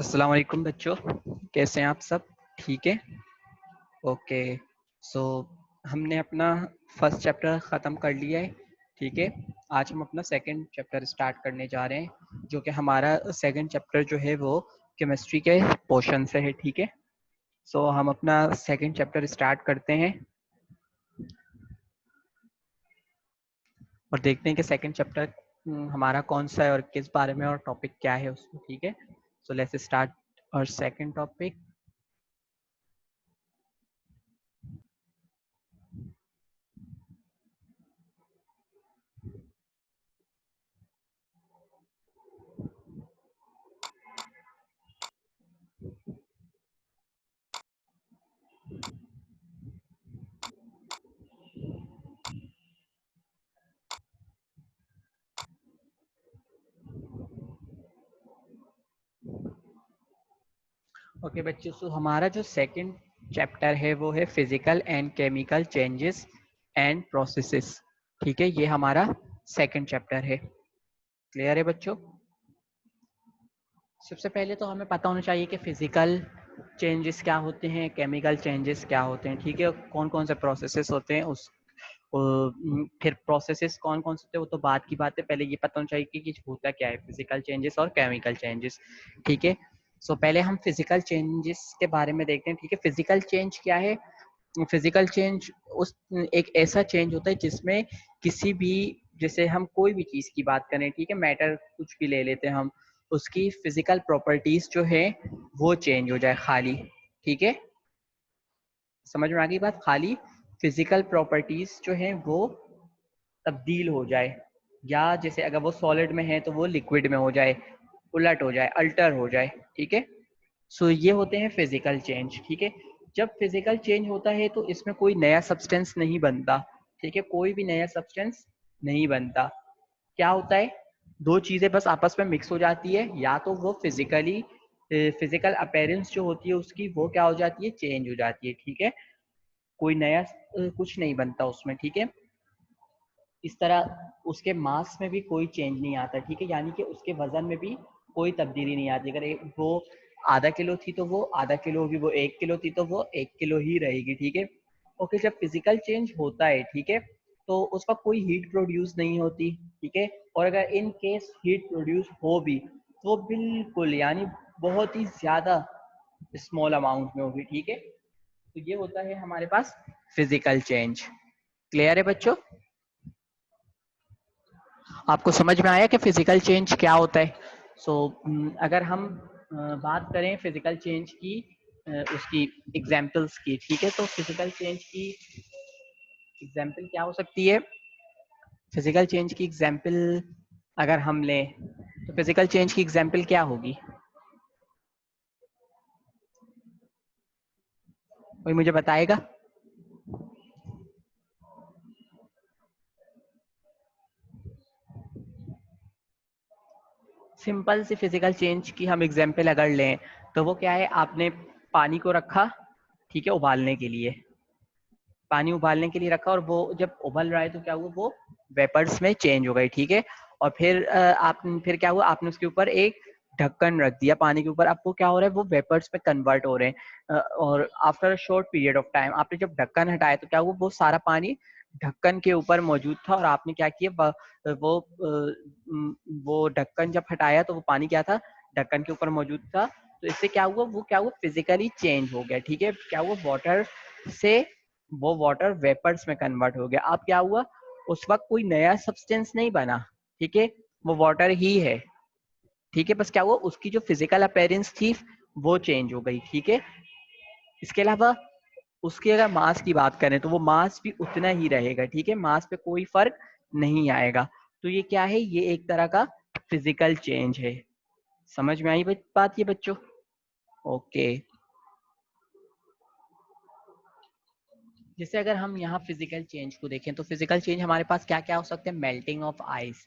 अस्सलाम वालेकुम बच्चों, कैसे हैं आप सब? ठीक है। ओके। सो हमने अपना फर्स्ट चैप्टर ख़त्म कर लिया है। ठीक है। आज हम अपना सेकंड चैप्टर स्टार्ट करने जा रहे हैं, जो कि हमारा सेकंड चैप्टर जो है वो केमिस्ट्री के पोर्शन से है। ठीक है। सो हम अपना सेकंड चैप्टर स्टार्ट करते हैं और देखते हैं कि सेकंड चैप्टर हमारा कौन सा है और किस बारे में और टॉपिक क्या है उसमें। ठीक है। सो लेट्स स्टार्ट और सेकंड टॉपिक। ओके बच्चों, सो हमारा जो सेकंड चैप्टर है वो है physical and chemical changes and processes. ठीक है, ये हमारा सेकंड चैप्टर है। क्लियर है बच्चों? सबसे पहले तो हमें पता होना चाहिए कि फिजिकल चेंजेस क्या होते हैं, केमिकल चेंजेस क्या होते हैं। ठीक है, कौन कौन से प्रोसेसेस होते हैं फिर प्रोसेसेस कौन कौन से होते हैं वो तो बात की बात है। पहले ये पता होना चाहिए कि होता क्या है फिजिकल चेंजेस और केमिकल चेंजेस। ठीक है। सो पहले हम फिजिकल चेंजेस के बारे में देखते हैं। ठीक है, फिजिकल चेंज क्या है? फिजिकल चेंज उस एक ऐसा चेंज होता है जिसमें किसी भी, जैसे हम कोई भी चीज की बात करें, ठीक है, मैटर कुछ भी ले लेते हैं हम, उसकी फिजिकल प्रॉपर्टीज जो है वो चेंज हो जाए खाली। ठीक है, समझ में आ गई बात? खाली फिजिकल प्रॉपर्टीज जो है वो तब्दील हो जाए, या जैसे अगर वो सॉलिड में है तो वो लिक्विड में हो जाए, उलट हो जाए, अल्टर हो जाए। ठीक है। सो ये होते हैं फिजिकल चेंज। ठीक है, जब फिजिकल चेंज होता है तो इसमें कोई नया सब्सटेंस नहीं बनता। ठीक है, कोई भी नया सब्सटेंस नहीं बनता। क्या होता है, दो चीजें बस आपस में मिक्स हो जाती है, या तो वो फिजिकल अपीयरेंस जो होती है उसकी वो क्या हो जाती है, चेंज हो जाती है। ठीक है, कोई नया कुछ नहीं बनता उसमें। ठीक है, इस तरह उसके मास में भी कोई चेंज नहीं आता। ठीक है, यानी कि उसके वजन में भी कोई तब्दीली नहीं आती। अगर वो आधा किलो थी तो वो आधा किलो होगी, वो 1 किलो थी तो वो 1 किलो ही रहेगी। ठीक है। ओके, जब फिजिकल चेंज होता है, ठीक है, तो उसका कोई हीट प्रोड्यूस नहीं होती। ठीक है, और अगर इन केस हीट प्रोड्यूस हो भी तो बिल्कुल, यानी बहुत ही ज्यादा स्मॉल अमाउंट में होगी। ठीक है, तो ये होता है हमारे पास फिजिकल चेंज। क्लियर है बच्चों? आपको समझ में आया कि फिजिकल चेंज क्या होता है? सो अगर हम बात करें फिजिकल चेंज की, उसकी एग्जाम्पल्स की, ठीक है, तो फिजिकल चेंज की एग्जाम्पल क्या हो सकती है? फिजिकल चेंज की एग्जाम्पल अगर हम लें तो फिजिकल चेंज की एग्जाम्पल क्या होगी? कोई मुझे बताएगा? सिंपल सी फिजिकल चेंज की हम एग्जाम्पल अगर लें तो वो क्या है, आपने पानी को रखा, ठीक है, उबालने के लिए, पानी उबालने के लिए रखा, और वो जब उबल रहा है तो क्या हुआ, वो वेपर्स में चेंज हो गई। ठीक है, और फिर क्या हुआ, आपने उसके ऊपर एक ढक्कन रख दिया पानी के ऊपर। अब वो क्या हो रहा है, वो वेपर्स में कन्वर्ट हो रहे हैं, और after a short period of time आपने जब ढक्कन हटाया तो क्या हुआ, वो सारा पानी ढक्कन के ऊपर मौजूद था, और आपने क्या किया, वो ढक्कन जब हटाया तो वो पानी क्या था, ढक्कन के ऊपर मौजूद था। तो इससे क्या हुआ, वो क्या हुआ, फिजिकली चेंज हो गया। ठीक है, क्या हुआ, वाटर से वो वाटर वेपर्स में कन्वर्ट हो गया। अब क्या हुआ, उस वक्त कोई नया सब्सटेंस नहीं बना। ठीक है, वो वाटर ही है। ठीक है, बस क्या हुआ, उसकी जो फिजिकल अपीयरेंस थी वो चेंज हो गई। ठीक है, इसके अलावा उसके अगर मास की बात करें तो वो मास भी उतना ही रहेगा। ठीक है, मास पे कोई फर्क नहीं आएगा। तो ये क्या है, ये एक तरह का फिजिकल चेंज है। समझ में आई बात ये बच्चों? ओके। जैसे अगर हम यहाँ फिजिकल चेंज को देखें तो फिजिकल चेंज हमारे पास क्या क्या हो सकते हैं? Melting of ice.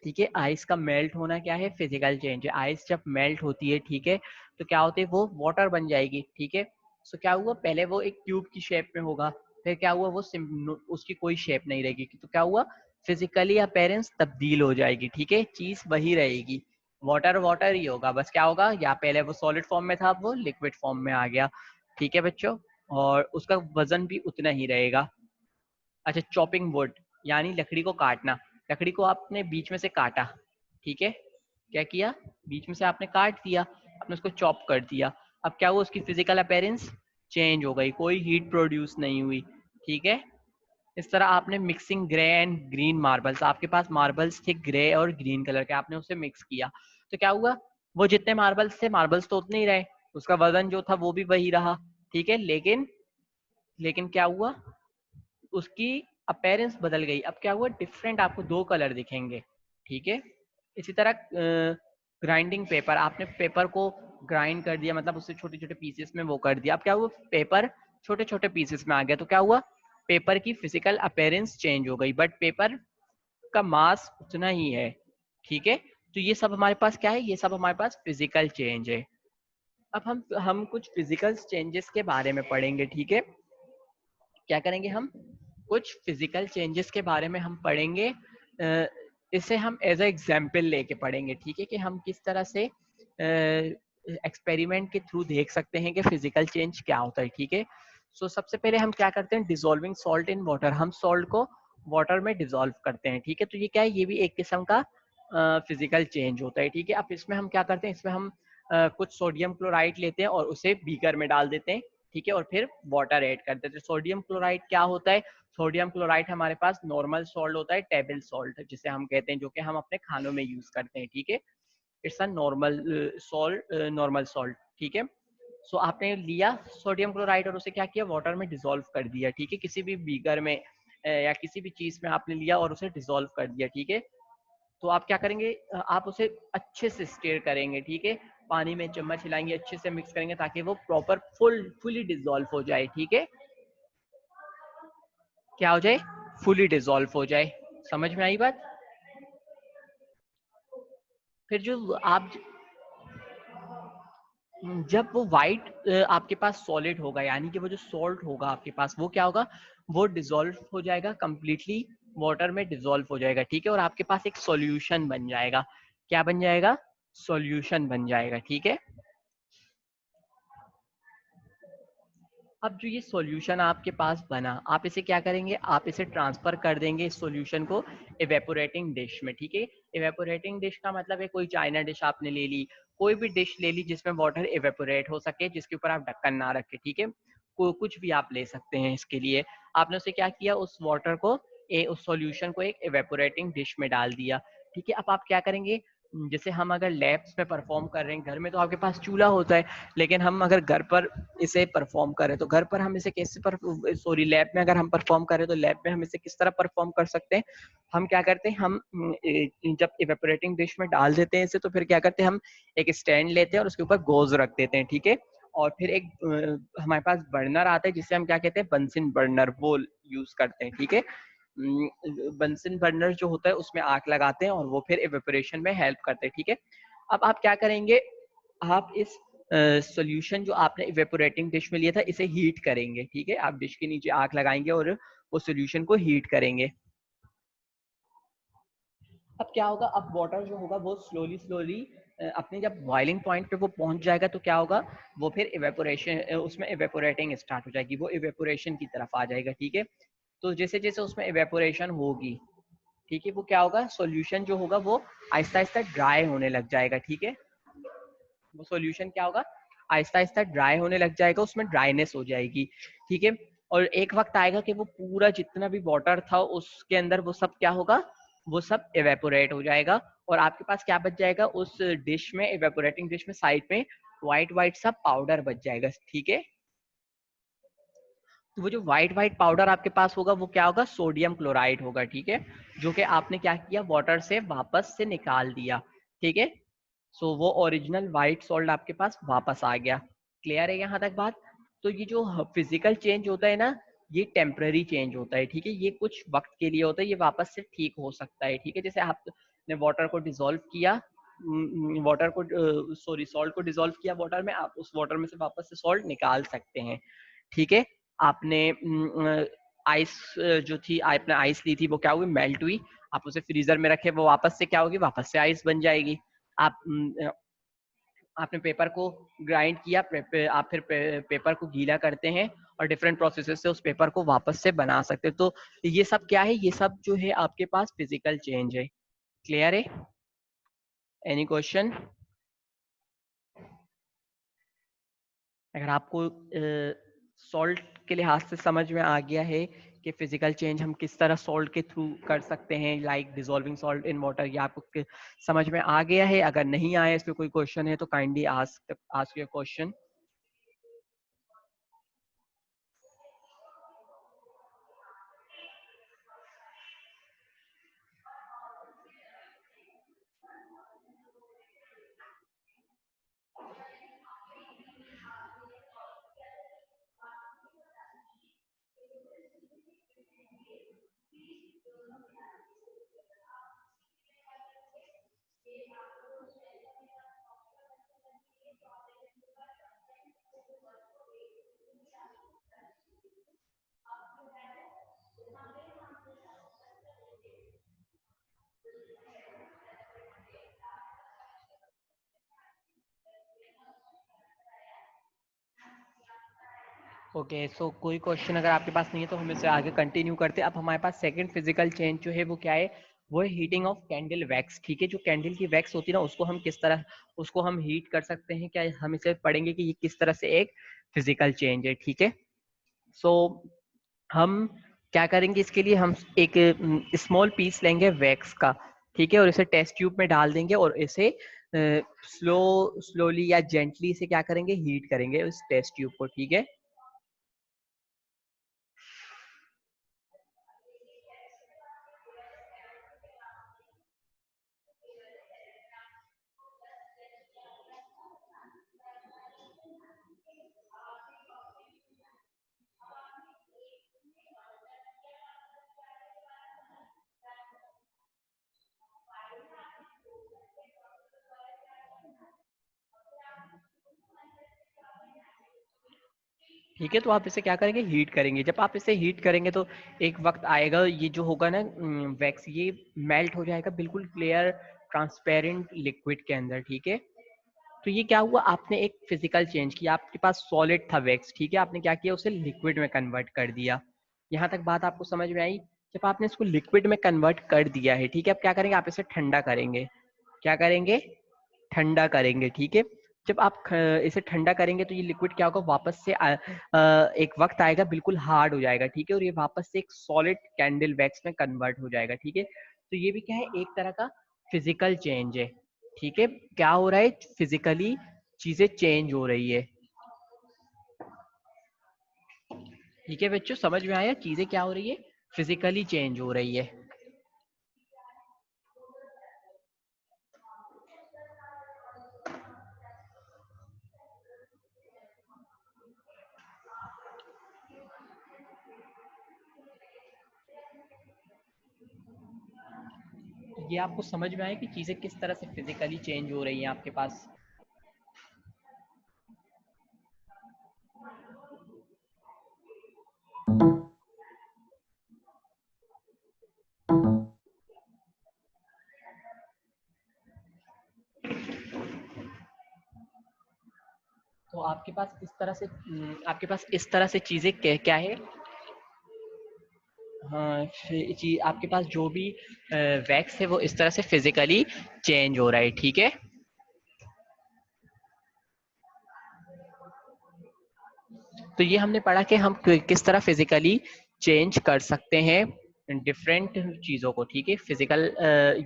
ठीक है, आइस का मेल्ट होना क्या है, फिजिकल चेंज है। आइस जब मेल्ट होती है, ठीक है, तो क्या होते है, वो वाटर बन जाएगी। ठीक है, सो क्या हुआ, पहले वो एक ट्यूब की शेप में होगा, फिर क्या हुआ, वो उसकी कोई शेप नहीं रहेगी, तो क्या हुआ, फिजिकली अपीयरेंस तब्दील हो जाएगी। ठीक है, चीज वही रहेगी, वाटर वाटर ही होगा, बस क्या होगा, या पहले वो सॉलिड फॉर्म में था, अब वो लिक्विड फॉर्म में आ गया। ठीक है बच्चों, और उसका वजन भी उतना ही रहेगा। अच्छा, चॉपिंग वुड यानी लकड़ी को काटना। लकड़ी को आपने बीच में से काटा, ठीक है, क्या किया, बीच में से आपने काट दिया, आपने उसको चॉप कर दिया। अब क्या हुआ, उसकी फिजिकल अपीयरेंस चेंज हो गई, कोई हीट प्रोड्यूस नहीं हुई। ठीक है, इस तरह आपने mixing grey and green marbles, आपके पास मार्बल्स थे ग्रे और ग्रीन कलर के, आपने उसे मिक्स किया, तो क्या हुआ, वो जितने मार्बल्स थे, मार्बल्स तो उतने ही रहे, उसका वजन जो था वो भी वही रहा। ठीक है, लेकिन लेकिन क्या हुआ, उसकी अपीयरेंस बदल गई। अब क्या हुआ, डिफरेंट आपको दो कलर दिखेंगे। ठीक है, इसी तरह ग्राइंडिंग पेपर, आपने पेपर को ग्राइंड कर दिया, मतलब उससे छोटे छोटे पीसेस में वो कर दिया। अब क्या हुआ, पेपर छोटे छोटे पीसेस में आ गया, तो क्या हुआ, पेपर की फिजिकल अपीयरेंस चेंज हो गई, बट पेपर का मास उतना ही है। ठीक है, तो ये सब हमारे पास क्या है, ये सब हमारे पास फिजिकल चेंज है। अब हम कुछ फिजिकल चेंजेस के बारे में पढ़ेंगे। ठीक है, क्या करेंगे हम, कुछ फिजिकल चेंजेस के बारे में हम पढ़ेंगे। इसे हम एज अ एग्जाम्पल लेके पढ़ेंगे। ठीक है, कि हम किस तरह से एक्सपेरिमेंट के थ्रू देख सकते हैं कि फिजिकल चेंज क्या होता है। ठीक है, सो सबसे पहले हम क्या करते हैं, डिजोल्विंग सॉल्ट इन वाटर, हम सॉल्ट को वाटर में डिजोल्व करते हैं। ठीक है, तो ये क्या है, ये भी एक किस्म का फिजिकल चेंज होता है। ठीक है, अब इसमें हम क्या करते हैं, इसमें हम कुछ सोडियम क्लोराइड लेते हैं और उसे बीकर में डाल देते हैं। ठीक है, और फिर वाटर ऐड कर देते हैं। सोडियम क्लोराइड क्या होता है, सोडियम क्लोराइड हमारे पास नॉर्मल सॉल्ट होता है, टेबल सॉल्ट जिसे हम कहते हैं, जो कि हम अपने खानों में यूज करते हैं। ठीक है, it's a normal salt, normal salt. ठीक है, सो आपने लिया सोडियम क्लोराइड और उसे क्या किया, वाटर में डिसॉल्व कर दिया। ठीक है, किसी भी बीकर में या किसी भी चीज में आपने लिया और उसे डिसॉल्व कर दिया। ठीक है, तो आप क्या करेंगे, आप उसे अच्छे से स्टेयर करेंगे। ठीक है, पानी में चम्मच हिलाएंगे, अच्छे से मिक्स करेंगे ताकि वो प्रॉपर फुली डिसॉल्व हो जाए। ठीक है, क्या हो जाए, फुली डिसॉल्व हो जाए। समझ में आई बात। फिर जो आप, जब वो वाइट आपके पास सॉलिड होगा, यानी कि वो जो सॉल्ट होगा आपके पास, वो क्या होगा, वो डिसॉल्व हो जाएगा कंप्लीटली, वाटर में डिसॉल्व हो जाएगा। ठीक है, और आपके पास एक सॉल्यूशन बन जाएगा। क्या बन जाएगा, सॉल्यूशन बन जाएगा। ठीक है, अब जो ये सॉल्यूशन आपके पास बना, आप इसे क्या करेंगे, आप इसे ट्रांसफर कर देंगे इस सॉल्यूशन को इवेपोरेटिंग डिश में। ठीक है, इवेपोरेटिंग डिश का मतलब है कोई चाइना डिश आपने ले ली, कोई भी डिश ले ली जिसमें वाटर इवेपोरेट हो सके, जिसके ऊपर आप ढक्कन ना रखें। ठीक है, कुछ भी आप ले सकते हैं इसके लिए। आपने उसे क्या किया, उस वाटर को उस सॉल्यूशन को एक इवेपोरेटिंग डिश में डाल दिया। ठीक है, अब आप क्या करेंगे, जैसे हम अगर लैब्स में परफॉर्म कर रहे हैं, घर में तो आपके पास चूल्हा होता है, लेकिन हम अगर घर पर इसे परफॉर्म करें तो घर पर हम इसे कैसे सॉरी, लैब में अगर हम परफॉर्म करें तो लैब में हम इसे किस तरह परफॉर्म कर सकते हैं। हम क्या करते हैं, हम जब इवेपोरेटिंग डिश में डाल देते हैं इसे, तो फिर क्या करते हैं, हम एक स्टैंड लेते हैं और उसके ऊपर गोज रख देते हैं। ठीक है, और फिर एक हमारे पास बर्नर आता है जिसे हम क्या कहते हैं, बंसिन बर्नर, वो यूज करते हैं। ठीक है, बंसिन बर्नर जो होता है उसमें आग लगाते हैं और वो फिर इवेपोरेशन में हेल्प करते हैं। ठीक है, अब आप क्या करेंगे, आप इस सॉल्यूशन जो आपने इवेपोरेटिंग डिश में लिया था इसे हीट करेंगे। ठीक है, आप डिश के नीचे आग लगाएंगे और वो सॉल्यूशन को हीट करेंगे। अब क्या होगा, अब वाटर जो होगा वो स्लोली स्लोली अपने जब बॉइलिंग पॉइंट पे वो पहुंच जाएगा, तो क्या होगा, वो फिर इवेपोरेशन, उसमें इवेपोरेटिंग स्टार्ट हो जाएगी, वो इवेपोरेशन की तरफ आ जाएगा। ठीक है, तो जैसे जैसे उसमें इवेपोरेशन होगी, ठीक है, वो क्या होगा, सॉल्यूशन जो होगा वो आहिस्ता आहिस्ता ड्राई होने लग जाएगा। ठीक है, वो सॉल्यूशन क्या होगा, आहिस्ता आहिस्ता ड्राई होने लग जाएगा, उसमें ड्राइनेस हो जाएगी। ठीक है, और एक वक्त आएगा कि वो पूरा जितना भी वाटर था उसके अंदर वो सब क्या होगा, वो सब इवेपोरेट हो जाएगा, और आपके पास क्या बच जाएगा, उस डिश में, इवेपोरेटिंग डिश में साइड में व्हाइट व्हाइट सा पाउडर बच जाएगा। ठीक है, तो वो जो व्हाइट व्हाइट पाउडर आपके पास होगा वो क्या होगा, सोडियम क्लोराइड होगा। ठीक है, जो कि आपने क्या किया, वाटर से वापस से निकाल दिया। ठीक है, सो वो ओरिजिनल व्हाइट सॉल्ट आपके पास वापस आ गया। क्लियर है यहाँ तक बात। तो ये जो फिजिकल चेंज होता है ना, ये टेम्पररी चेंज होता है। ठीक है, ये कुछ वक्त के लिए होता है, ये वापस से ठीक हो सकता है। ठीक है, जैसे आपने वाटर को डिसॉल्व किया, वाटर को सॉरी सॉल्ट को डिसॉल्व किया वाटर में, आप उस वाटर में से वापस से सॉल्ट निकाल सकते हैं। ठीक है, आपने आइस जो थी, आपने आइस ली थी, वो क्या हुई, मेल्ट हुई, आप उसे फ्रीजर में रखे, वो वापस से क्या होगी, वापस से आइस बन जाएगी। आप आपने पेपर को ग्राइंड किया, आप फिर पेपर को गीला करते हैं और डिफरेंट प्रोसेसेस से उस पेपर को वापस से बना सकते हैं। तो ये सब क्या है, ये सब जो है आपके पास फिजिकल चेंज है। क्लियर है? Any question? अगर आपको सॉल्ट के लिहाज से समझ में आ गया है कि फिजिकल चेंज हम किस तरह सॉल्ट के थ्रू कर सकते हैं, like dissolving salt in water, ये आपको समझ में आ गया है? अगर नहीं आया, इस पे कोई क्वेश्चन है तो kindly ask your question. Okay, so कोई क्वेश्चन अगर आपके पास नहीं है तो हम इसे आगे कंटिन्यू करते हैं। अब हमारे पास सेकंड फिजिकल चेंज जो है वो क्या है, वो है हीटिंग ऑफ कैंडल वैक्स। ठीक है, जो कैंडल की वैक्स होती है ना, उसको हम किस तरह उसको हम हीट कर सकते हैं, क्या हम इसे पढ़ेंगे कि ये किस तरह से एक फिजिकल चेंज है। ठीक है, सो हम क्या करेंगे, इसके लिए हम एक स्मॉल पीस लेंगे वैक्स का। ठीक है, और इसे टेस्ट ट्यूब में डाल देंगे और इसे स्लोली या जेंटली से क्या करेंगे, हीट करेंगे उस टेस्ट ट्यूब को। ठीक है, ठीक है, तो आप इसे क्या करेंगे, हीट करेंगे। जब आप इसे हीट करेंगे तो एक वक्त आएगा, ये जो होगा ना वैक्स, ये मेल्ट हो जाएगा बिल्कुल क्लियर ट्रांसपेरेंट लिक्विड के अंदर। ठीक है, तो ये क्या हुआ, आपने एक फिजिकल चेंज किया। आपके पास सॉलिड था वैक्स, ठीक है, आपने क्या किया, उसे लिक्विड में कन्वर्ट कर दिया। यहाँ तक बात आपको समझ में आई? जब आपने इसको लिक्विड में कन्वर्ट कर दिया है, ठीक है, अब क्या करेंगे, आप इसे ठंडा करेंगे। क्या करेंगे, ठंडा करेंगे। ठीक है, जब आप इसे ठंडा करेंगे तो ये लिक्विड क्या होगा, वापस से एक वक्त आएगा बिल्कुल हार्ड हो जाएगा। ठीक है, और ये वापस से एक सॉलिड कैंडल वैक्स में कन्वर्ट हो जाएगा। ठीक है, तो ये भी क्या है, एक तरह का फिजिकल चेंज है। ठीक है, क्या हो रहा है, फिजिकली चीजें चेंज हो रही है। ठीक है बच्चों, समझ में आया, चीजें क्या हो रही है, फिजिकली चेंज हो रही है। ये आपको समझ में आया कि चीजें किस तरह से फिजिकली चेंज हो रही हैं आपके पास? तो आपके पास इस तरह से आपके पास इस तरह से चीजें क्या क्या है, हाँ, आपके पास जो भी वैक्स है वो इस तरह से फिजिकली चेंज हो रहा है। ठीक है, तो ये हमने पढ़ा कि हम किस तरह फिजिकली चेंज कर सकते हैं डिफरेंट चीजों को। ठीक है, फिजिकल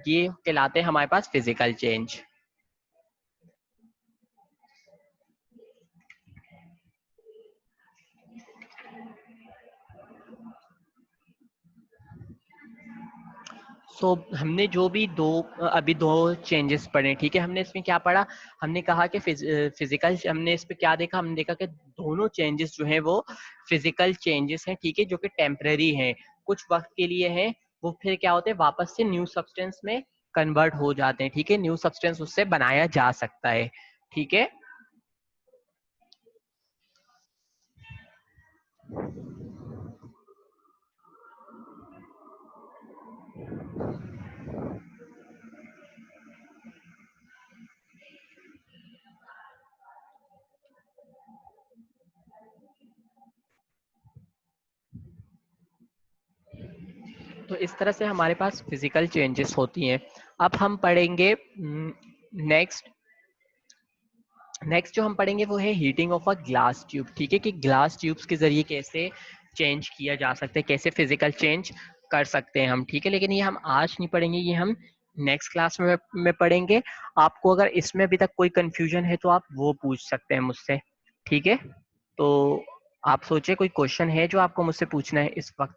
ये कहलाते हैं हमारे पास फिजिकल चेंज। हमने जो भी अभी दो चेंजेस पढ़े, ठीक है, हमने इसमें क्या पढ़ा, हमने कहा कि फिजिकल, हमने इस पे क्या देखा, हमने देखा कि दोनों चेंजेस जो हैं वो फिजिकल चेंजेस हैं। ठीक है, जो कि टेम्पररी हैं, कुछ वक्त के लिए हैं, वो फिर क्या होते हैं, वापस से न्यू सब्सटेंस में कन्वर्ट हो जाते हैं। ठीक है, न्यू सब्सटेंस उससे बनाया जा सकता है। ठीक है, तो इस तरह से हमारे पास फिजिकल चेंजेस होती हैं। अब हम पढ़ेंगे नेक्स्ट जो हम पढ़ेंगे वो है heating of a glass tube. ठीक है, कि ग्लास ट्यूब्स के जरिए कैसे चेंज किया जा सकता है, कैसे फिजिकल चेंज कर सकते हैं हम। ठीक है, लेकिन ये हम आज नहीं पढ़ेंगे, ये हम नेक्स्ट क्लास में पढ़ेंगे। आपको अगर इसमें अभी तक कोई कंफ्यूजन है तो आप वो पूछ सकते हैं मुझसे। ठीक है, तो आप सोचिए कोई क्वेश्चन है जो आपको मुझसे पूछना है इस वक्त।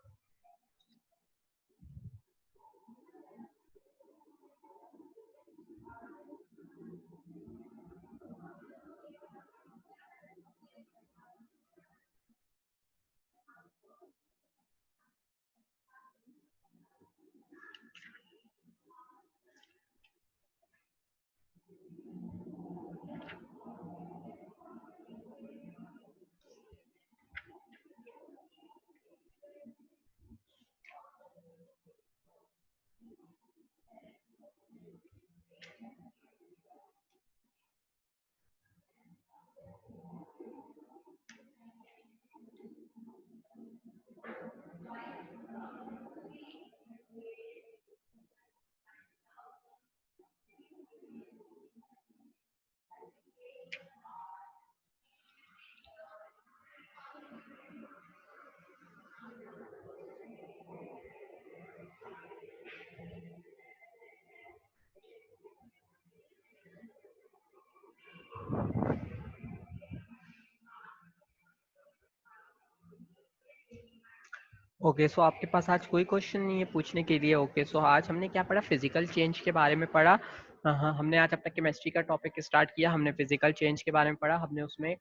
ओके, सो आपके पास आज कोई क्वेश्चन नहीं है पूछने के लिए। ओके, सो आज हमने क्या पढ़ा, फिजिकल चेंज के बारे में पढ़ा। हाँ, हमने आज अपना केमिस्ट्री का टॉपिक स्टार्ट किया। हमने फिजिकल चेंज के बारे में पढ़ा। हमने उसमें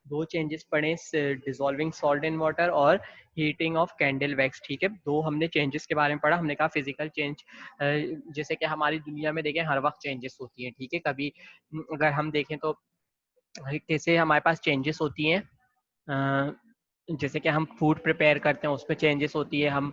दो चेंजेस पढ़े, डिसॉल्विंग सॉल्ट इन वाटर और हीटिंग ऑफ कैंडल वैक्स। ठीक है, दो हमने चेंजेस के बारे में पढ़ा। हमने कहा फिजिकल चेंज जैसे कि हमारी दुनिया में देखें हर वक्त चेंजेस होती हैं। ठीक है, कभी अगर हम देखें तो कैसे हमारे पास चेंजेस होती हैं, जैसे कि हम फूड प्रिपेयर करते हैं उसमें चेंजेस होती है, हम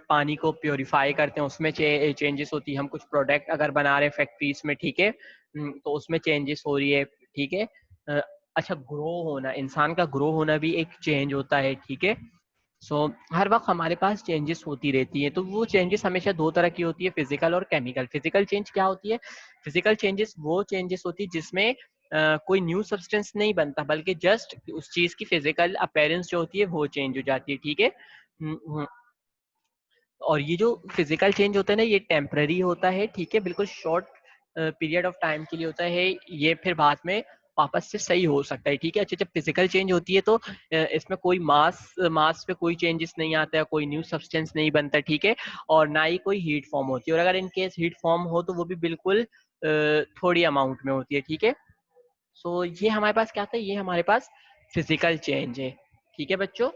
पानी को प्योरीफाई करते हैं उसमें चेंजेस होती है, हम कुछ प्रोडक्ट अगर बना रहे हैं फैक्ट्रीज में, ठीक है, तो उसमें चेंजेस हो रही है। ठीक है, अच्छा, ग्रो होना, इंसान का ग्रो होना भी एक चेंज होता है। ठीक है, हर वक्त हमारे पास चेंजेस होती रहती है। तो वो चेंजेस हमेशा दो तरह की होती है, फिजिकल और केमिकल। फिजिकल चेंज क्या होती है, फिजिकल चेंजेस वो चेंजेस होती है जिसमें कोई न्यू सब्सटेंस नहीं बनता, बल्कि जस्ट उस चीज की फिजिकल अपीयरेंस जो होती है वो चेंज हो जाती है। ठीक है, और ये जो फिजिकल चेंज होता है ना, ये टेम्पररी होता है। ठीक है, बिल्कुल शॉर्ट पीरियड ऑफ टाइम के लिए होता है, ये फिर बाद में वापस से सही हो सकता है। ठीक है, अच्छा, जब फिजिकल चेंज होती है तो इसमें कोई मास पे कोई चेंजेस नहीं आता है, कोई न्यू सब्सटेंस नहीं बनता। ठीक है, और ना ही कोई हीट फॉर्म होती है, और अगर इन केस हीट फॉर्म हो तो वो भी बिल्कुल थोड़ी अमाउंट में होती है। ठीक है, ये हमारे पास क्या था, ये हमारे पास फिजिकल चेंज है। ठीक है बच्चों,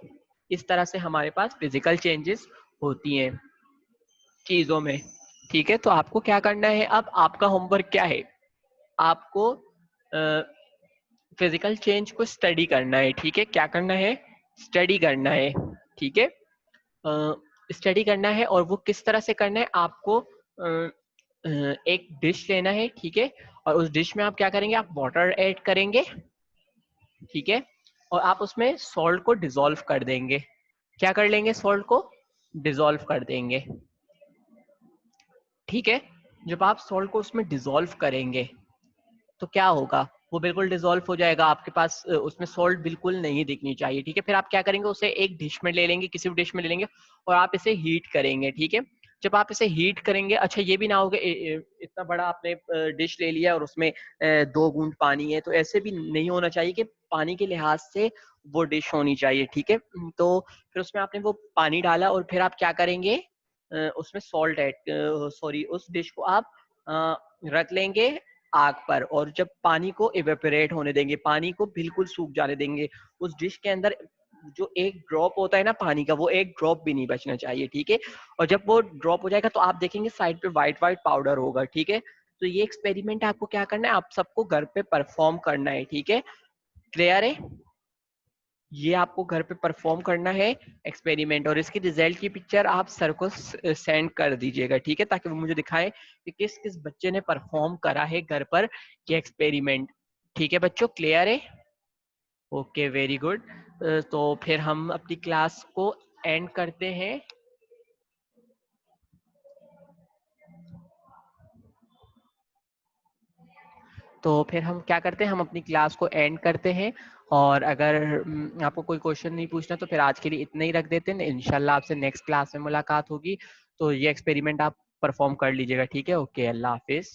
इस तरह से हमारे पास फिजिकल चेंजेस होती हैं चीजों में। ठीक है, तो आपको क्या करना है, अब आपका होमवर्क क्या है, आपको फिजिकल चेंज को स्टडी करना है। ठीक है, क्या करना है, स्टडी करना है। ठीक है, स्टडी करना है, और वो किस तरह से करना है, आपको एक डिश लेना है। ठीक है, और उस डिश में आप क्या करेंगे, आप वाटर ऐड करेंगे। ठीक है, और आप उसमें सॉल्ट को डिसॉल्व कर देंगे। क्या कर लेंगे, सॉल्ट को डिसॉल्व कर देंगे। ठीक है, जब आप सॉल्ट को उसमें डिसॉल्व करेंगे तो क्या होगा, वो बिल्कुल डिसॉल्व हो जाएगा, आपके पास उसमें सॉल्ट बिल्कुल नहीं दिखनी चाहिए। ठीक है, फिर आप क्या करेंगे, उसे एक डिश में ले लेंगे, किसी भी डिश में ले लेंगे, और आप इसे हीट करेंगे। ठीक है, जब आप इसे हीट करेंगे, अच्छा ये भी ना होगा इतना बड़ा आपने डिश ले लिया और उसमें 2 बूंद पानी है, तो ऐसे भी नहीं होना चाहिए कि पानी के लिहाज से वो डिश होनी चाहिए। ठीक है, तो फिर उसमें आपने वो पानी डाला, और फिर आप क्या करेंगे, उसमें सॉल्ट ऐड, सॉरी, उस डिश को आप रख लेंगे आग पर, और जब पानी को इवेपोरेट होने देंगे, पानी को बिल्कुल सूख जाने देंगे, उस डिश के अंदर जो एक ड्रॉप होता है ना पानी का, वो एक ड्रॉप भी नहीं बचना चाहिए। ठीक है, और जब वो ड्रॉप हो जाएगा तो आप देखेंगे साइड पे व्हाइट व्हाइट पाउडर होगा। ठीक है, तो ये एक्सपेरिमेंट आपको क्या करना है, आप सबको घर पे परफॉर्म करना है। ठीक है, क्लियर है, ये आपको घर पे परफॉर्म करना है एक्सपेरिमेंट, और इसकी रिजल्ट की पिक्चर आप सर को सेंड कर दीजिएगा। ठीक है, ताकि वो मुझे दिखाएं कि किस किस बच्चे ने परफॉर्म करा है घर पर ये एक्सपेरिमेंट। ठीक है बच्चों, क्लियर है, ओके, वेरी गुड। तो फिर हम अपनी क्लास को एंड करते हैं। तो फिर हम क्या करते हैं, हम अपनी क्लास को एंड करते हैं। और अगर आपको कोई क्वेश्चन नहीं पूछना तो फिर आज के लिए इतना ही रख देते हैं। इंशाल्लाह आपसे नेक्स्ट क्लास में मुलाकात होगी। तो ये एक्सपेरिमेंट आप परफॉर्म कर लीजिएगा, ठीक है? ओके, अल्लाह हाफिज।